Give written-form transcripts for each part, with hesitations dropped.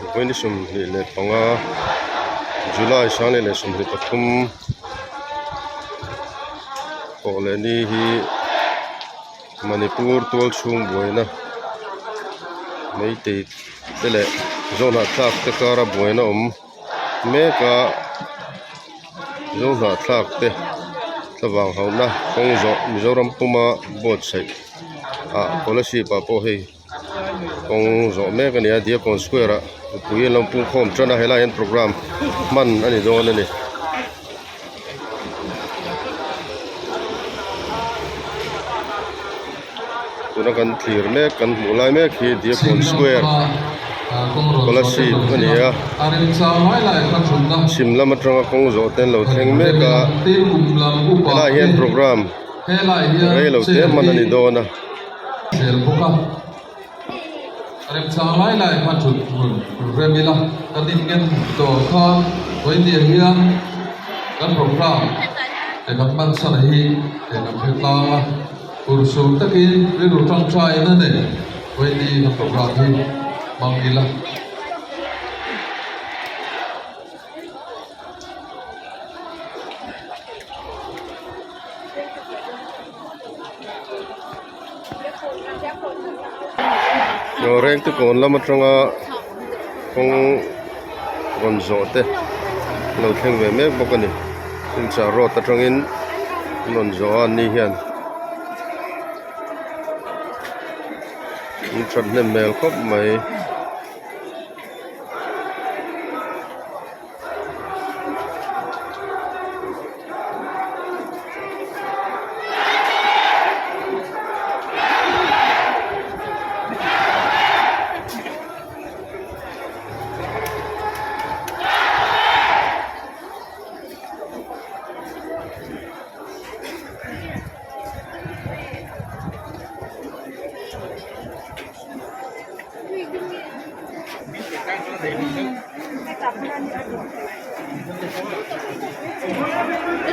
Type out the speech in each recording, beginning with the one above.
When the sum le panga July sang le sum le pathum kolani hi Manipur tol chung boina mai te tele zona thak te kara boina me ka zona thak te tawang hauna kong zo Mizoram puma bot sai a policy pa po hei kong zo me ka nia dia kon square pui lampung khom chana hela en program man ani don ani tuna kan thlir me kan mulai me khi dia kon square policy ania simla matranga kong zo ten lo thleng me ka hela en program rei lo te man ani dona Rem sang lai pha chut remila kadin gen to kha với địa hiang kan program để các bạn sau này để làm việc lao kursu takin riru trong trai na ne với đi các program hi mang đi la reng tu kon lama tronga kong ron zo te lo thleng ve mek bokani tin cha ro ta tongin ron zo an ni hian in chat nem mel khop mai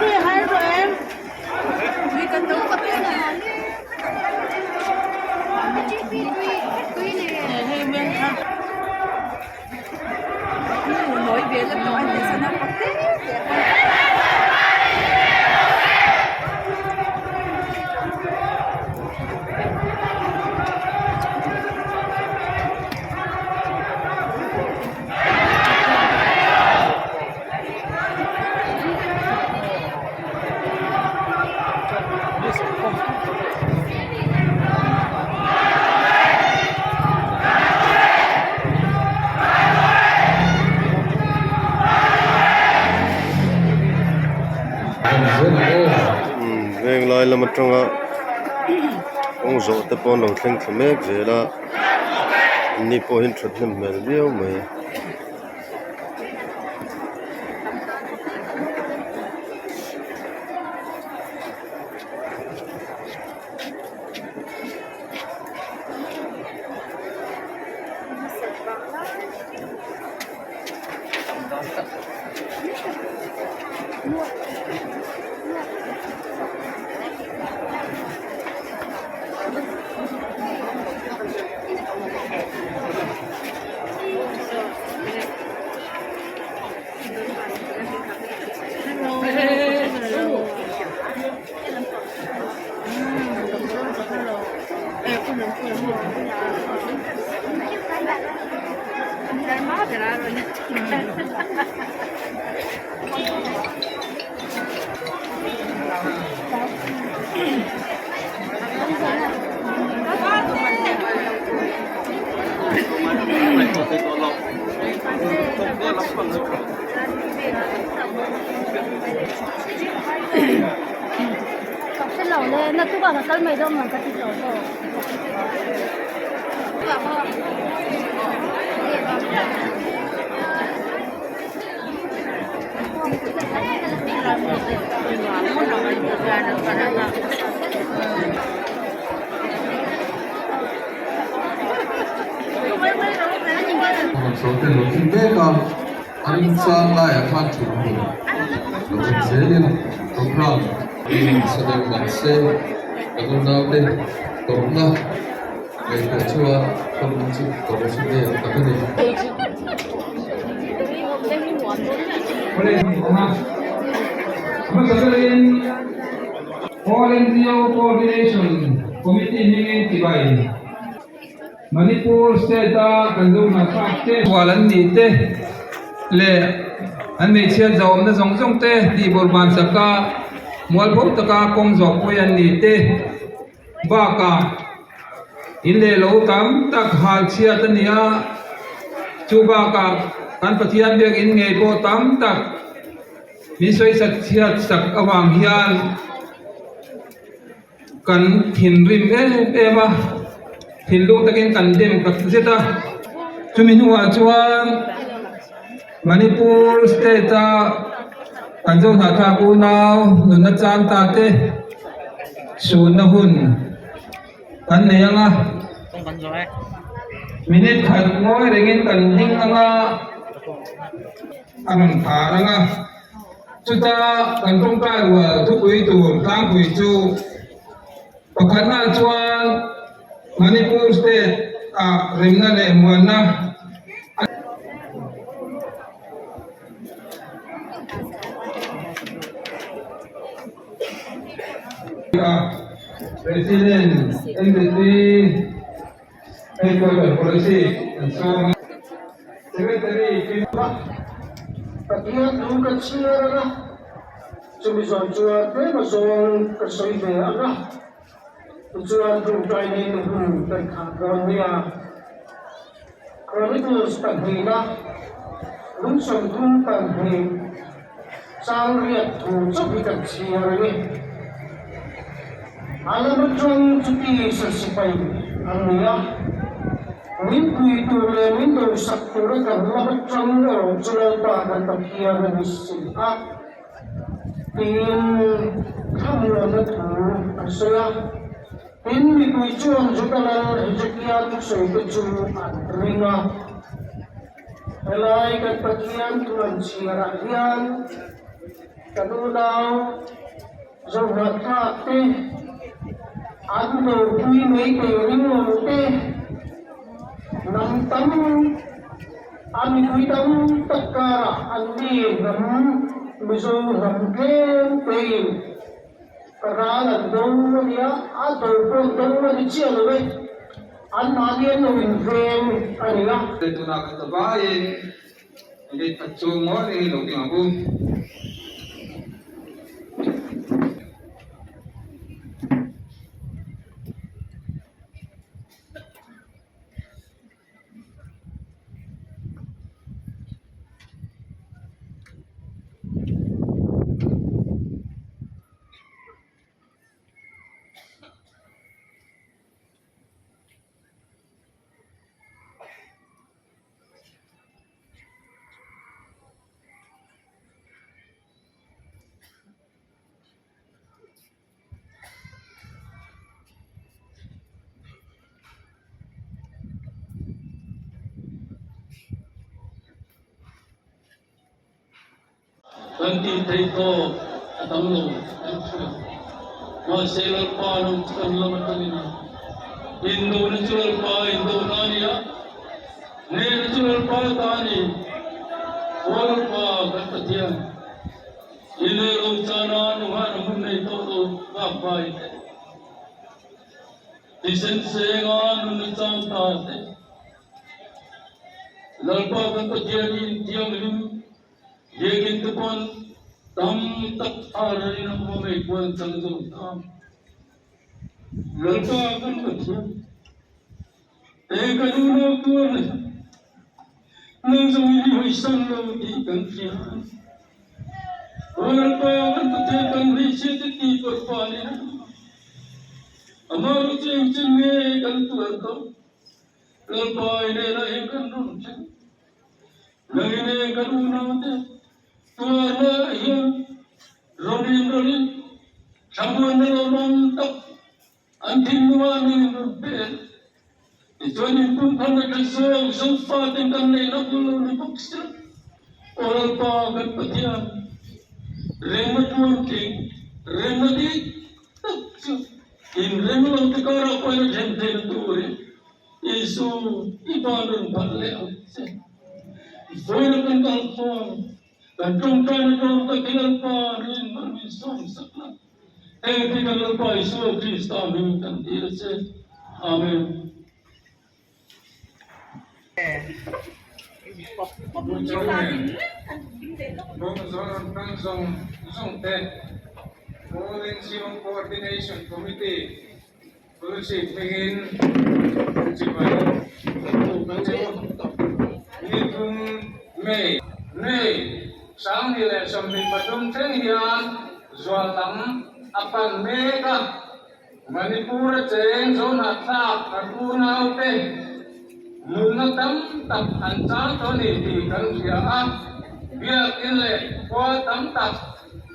Thế hai rồi em vì cần đấu có tiền này hay men ha nói về là nói để sao nó có tiền veng lai lama tronga kong zo te pon lo thleng thmek vela ni po hin that nem mel viau mai cái lẩu này nó cũng là cái mày đâu mà cái lẩu rồi số tiền lộc kinh tế cao anh sang lại ở pha chủ lộc kinh tế liên program sẽ được bản xe và con nào đây tổng na về cái chùa không chịu có cái gì đặc biệt boleh Masasalin All NGO Coordination Committee hingin tibay Manipur State Kandung na fakte walan dite le an me chia zom na zong zong te di borban saka mual bom taka kong zok ko yan dite baka inle lo tam tak hal chia tania chuba ka kan pathian bek in ngei po tam tak misoi sak chia sak awang hian kan thin rim ema thin lu takin kan dem ka zeta chumin huwa chuan Manipur State kan zo na tha ku naw nun na cham ta te sun na hun kan ne anga minute khan ngoi rengin kan ding anga amang thar anga chuta kan tong kai wa thu pui tu tang pui chu pakhat na chuan Manipur State rimna le muanna President, NDP, Headquarter Policy, and so on. Secretary, Katihan ang katsira na. Sumisan suat na masong kasoy na na. Suat ang kainin ng pagkakaroon niya. Chronicles paghina. Lunsong kong paghina. Sangri at tunsok ikatsira ni. Alam mo itong tuti sa sipay ang niya. Mimpi itu minta sakura karena bercanda cerita dan takian sila. Ingin kamu ada tu saya. Ini kuicuan juga dalam rezekian saya kejuan ringa. Helai kat takian tuan siarahian. Kadudau zawat kate. Aku berpui mai kering mote. Nang tamu, ami kuitam takara, ami nam bisu namkem pein. Karena dong dia atau pun dong dia cialu, an magian novin fem anilah. itu nak ketabain ini kacung mau ini loki aku Nanti tayo atamlo masalah panung sekarang ini Indo natural pa Indo nania ne natural pa tani orang pa berkatian ini rencana nuhan munai todo apa itu disensengan nuncang tante lalpa berkatian ini dia minim Yekin tepon tam tak hari nak memai kuan tanggung tam. Lalpa akan betul. Kaduna kuan. Nang semini hisan lo di kantian. Lalpa akan betul kan riset di perpalian. Amaru cengcenge kan tuan tam. Lalpa ini lahir kan runceng. Lahir Kaduna te. Tuara yang rolin sabuan dalam tak antin nuani berbel itu ni pun kena kesal sofa dengan nenek dulu ni paksa orang pakai petian remat working remedi in remat tekara pada jenteng tuore isu ibadan balle Foreign control kan trung trai trung ta kilan pa rin man min song sakna eh ti kilan pa Isu Krista min kan dira se amen Coordination Committee Fellowship begin May sáng thì là sầm mình bắt đầu trên hiền doa lắm apan mega Manipur trên zona tháp Manipur nào thế nung tâm tập hành trang cho nên thì cần gì à việc in lệ qua tấm tập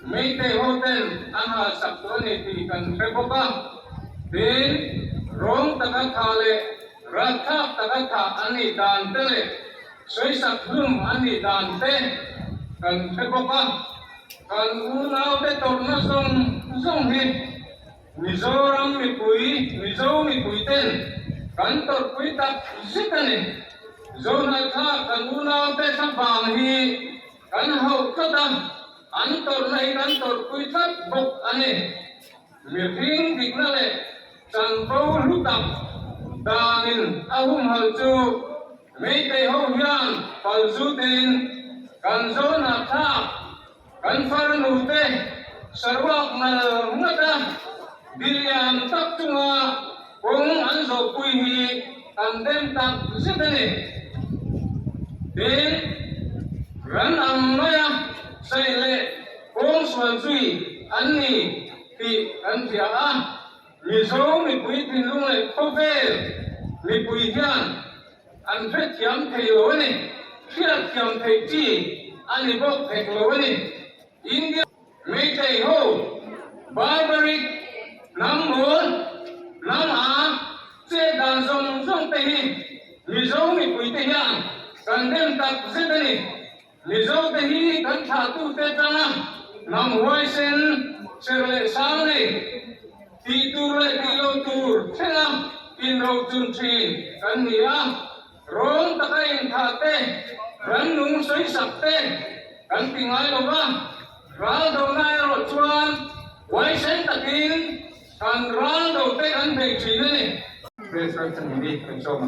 mấy cái hotel ăn hà sắp cho nên thì cần phải có ba đến rong tất cả lệ rát tháp tất cả anh ấy đàn tê suy sắp hương anh ấy đàn tê cần phải có ba cần u nào để tụt nó sông đi Mizoram mi pui tên cần tụt pui tập zit này zona tha cần u nào để sắp vàng hi cần hậu cho ta anh tụt này cần tụt pui tập bốc anh ấy việc riêng việc nào lệ chẳng bao lúc tập đàn ahum hal chu mấy tay hậu hiền phần du tên cần zona tha cần phơi nụ tê sarwak na ngata bilian tak tunga kung anzo pui hi andem tak sitani den ran am maya sai le kung swan sui anni ti an thia a mi zo mi pui tin lung le khovel mi pui hian an phet thiam thei lo ni khiat thiam thei chi ani bok thek lo ni India mấy thầy hồ barbaric nắm muốn nắm á chế đàn rồng tây hi lý dấu mi quý tây hiang cần đem tập giết đây lý dấu tây hi cần thả tu tây trăng nằm hoài sen ser lệ sáng này ti tu lệ ti lô tu thế nào in râu chun chi cần nia rong ta cái thả tê rắn nung sấy sập tê cần tiếng ai đâu ba ral đầu nay rồi chuan quay sen takin kan ral đầu tây kan bể chỉ này về sang chân đi kan cho mà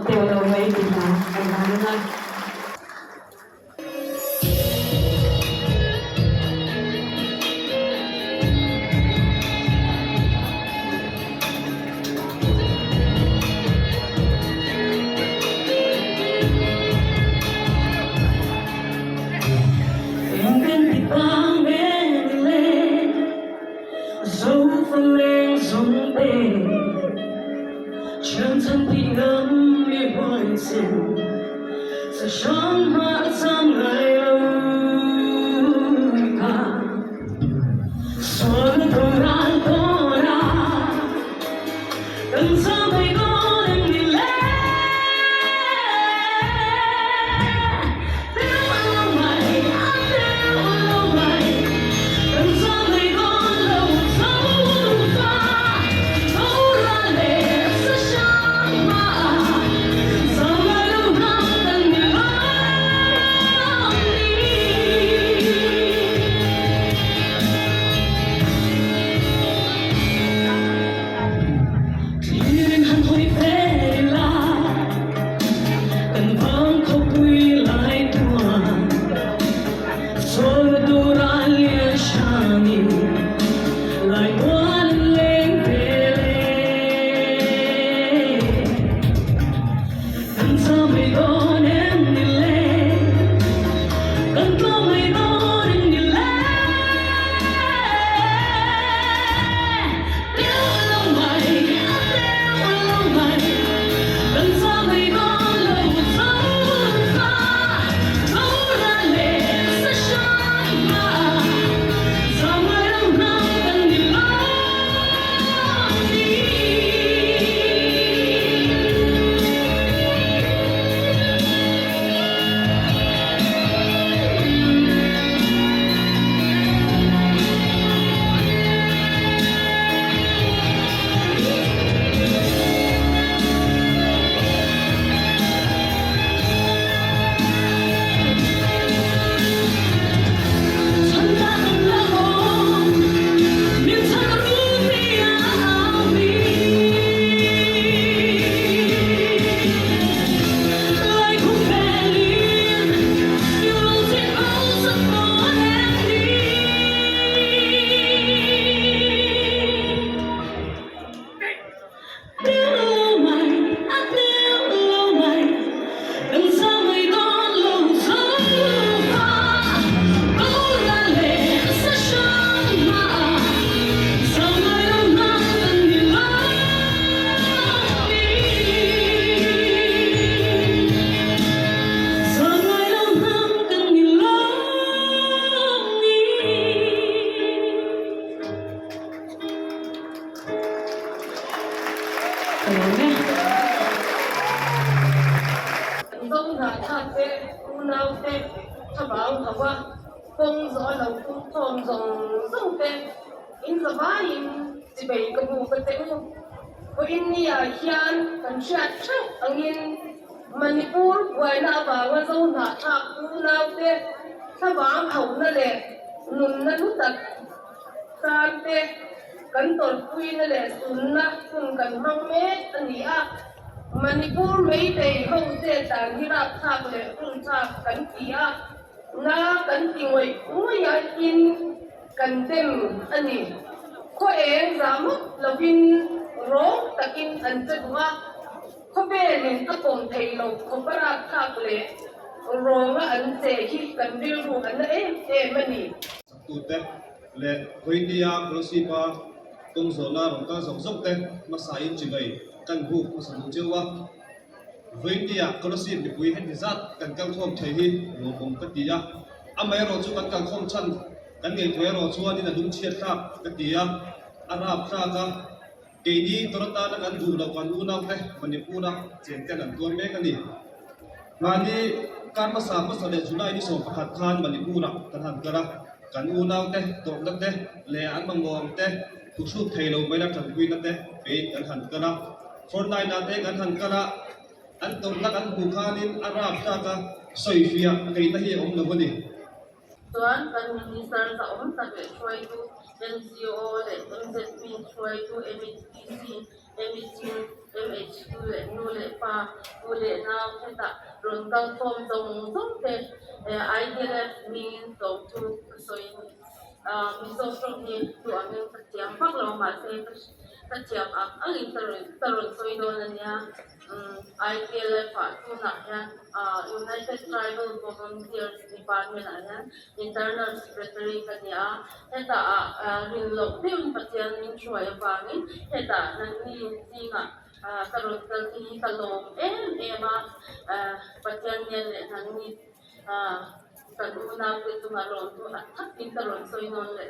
เตียวเราไว้ดีนะกันนะ dấu phân lên giống tên chân thân bị ngấm như hoài dịu sẽ trốn hóa trong ngày lâu cả xuân thu lan có ra đừng sao mây có đừng đi lên tiếng lâu mày anh tiếng lâu mày đừng sao mây có lâu thấu pha thấu ra để sẽ sáng mà sao mai lâu năm tình người thiên hằng hồi về lại cần vang không quy lại tuan rồi tu ra lia shani lại quan lên về cần sao mày đón em đi lên cần có mày đón em đi lên tiếng lòng mày tiếng lòng mày cần sao mày đón lâu dấu pha dấu ra lệ sẽ sáng mà sao mai lâu năm cần đi lâu đi Thân ta không là hồn nhưng thânรู้ไม่อาจมีlại không về liền nhiều lòng trên áo rất có em đi nếu lâu mày nếu lâu mày đừng sao mày đón lâu dấu pha câu ra lệ sẽ sáng mà sao mai lâu năm cần đi lâu đi sao mai lâu năm cần đi lâu đi dông là thật tệ u nào tệ cho bảo là qua công gió đầu cũng thòng dòng dông tệ in sa vai in chỉ bảy cái bộ cái tệ không có in nia hiền cần chặt chắc anh in Manipur ngoài na vào nga dông là thật u nào tệ cho bảo hậu na lệ nun na nút tật san tệ cần tổn quy na lệ sun na sun cần mang mét anh à Manipur mấy day hậu thế tàng hi rap tháp lệ phun tháp cần kia na cần tiếng vậy ui ya in cần tem anh có em giảm là vin rong takin anh chết hoa có bé nên các con thầy lâu không có rap tháp lệ rong anh sẽ khi cần điều ru anh em anh tute le India Kolosipa công zona rong ka zong zong te masai chigai kan hu masamu chewa India Kolosip ni pui hen zat kan kal khom thei hi lo bom patia amai ro chu kan kal khom chan kan ngei thwe ro chuan in adum chiat thak patia arab kha ka ke ni torata na kan du lo kan u na te manipura chen kan an tuan me kan ni ngani kan masa ko sale junai ni so pakhat khan manipura kan han kara kan u na te tok dak te le an mangom te thu su thei lo mai na thang kui na te pe kan han kara fornai na te kan han kara an tok lak an bu khanin arab kha ka soifia ke na hi om lo ni Tuan kan minister sa om sa try to NGO le MZP try to MHTC MHQ เลยนู่นเลยป่านู่นเลยน้ำที่ตะรวมกันพร้อมตรงเป็นIDLF มีสองทุกส่วนมีสองตรงนี้ตัวนึงเตรียมพักเรามาเสร็จเตรียมอันนี้ตรุษส่วนโดนเนี่ย IDLF ตัวนั้นเนี่ย United Tribal Volunteers Department เนี่ย Internal Secretary กันเนี่ยที่ตะรินหลบที่มันปัจจัยนี้ช่วยฟังนี่ที่ตะนั่นนี่จริงตรุษที่ตลงมาปัจจัยนี้เนี่ยนั่นนี่กันดูน่าเป็นตัวมาลงตัวทักกินตลอดส่วนนนเลย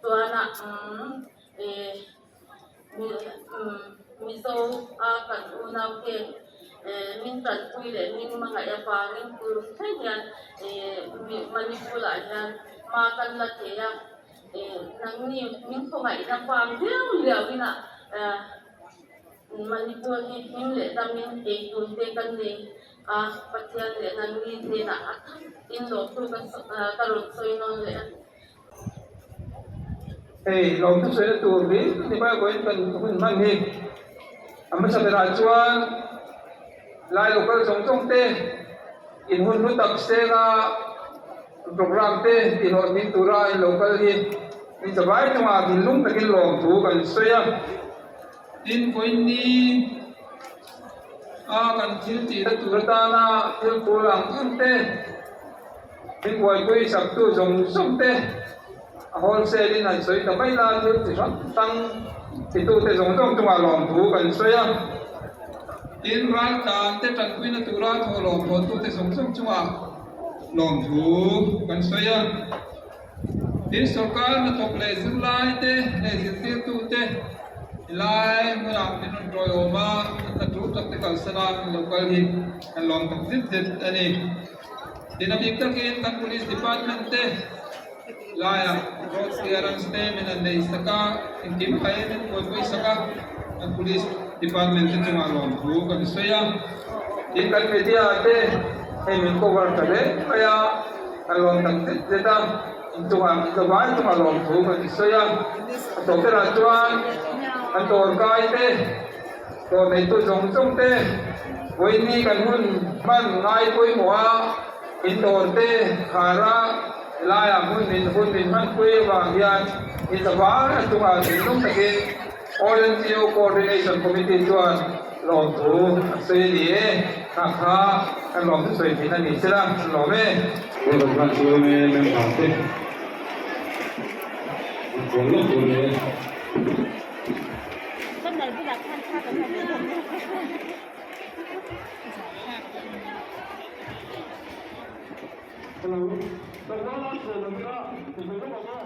ตัวน่ะมีโซ่กันดูน่าเป็นมินตัดคุยเลยมินมาหายาฟังมินคุยแค่ยันมันมีผู้หลายยันมากันละเทียนั่งนี่มินคงหายาฟังเดียวนี่นะมันมีผู้ที่มินเลยแต่มินเองดูเด็กกันเลยปัจจัยเลยนั่งนี่เท่านั้นอินโดตัวกันตลอดส่วนนนเลยเราทุกส่วนตัวนี้ที่บ้านก็เป็นคนมั่งมีอาศัยราชวันลายลูกก็ส่งเตะอินหุ่นหุ่นตักเสกโปรแกรมเตะที่เรามีตัวรายลูกก็ที่มีสบายจังหวะกินลุ่มตะกินหลงถูกันสวยอินคนนี้กันที่ที่ตัวตาหน้าที่ตัวหลังขึ้นเตะอินวันกุยสักตัวส่งเตะฮอลเซลินอันสวยแต่ไม่ลาที่ที่ตั้งที่ตัวเตะส่งจังหวะหลงถูกันสวยอินรักการเตะตัดกุยนัตัวรักหลงถูตัวเตะส่งจังหวะหลงถูกันสวยอินสกัดนักตบเลเซอร์ไลท์เตะเลเซอร์เตะตัวเตะไล่เมื่อเป็นนโยบายนักธุรกิจการสร้างโลกาลีอันลองตัดสินใจอันนี้ที่นักวิเคราะห์กัน police department เตะไล่road clearance เตะมันอันนี้สักการอินทิมไปนั่นคนสักการอัน police department เตะจังหวะลองถูกันสวยอินกันmedia เตะให้มัน cover กันเลยไปอันลองตัดสินใจตั้งจังหวะลองถูกันสวยตัวเป็นราชวันอันตัวกายเตะตัวในตัวส่งเตะวันนี้กันหุ่นมันง่ายคุยหัวอินตัวเตะขาระลายหุ่นมันคุยบางอย่างอินสบายตัวสิ่งนู้นตะกี้ ONGO Coordination Committee ตัวลองถูเสียดีข้าอันลองทุกส่วนที่นั่นนี่ใช่ไหมลองไหมเรื่องการช่วยไม่ผ่านเตะผมลองดูเลยคนไหนที่อยากทานข้าวกับเราไม่ทำได้เราต้องรับเสนอแล้วถึงจะบอกว่า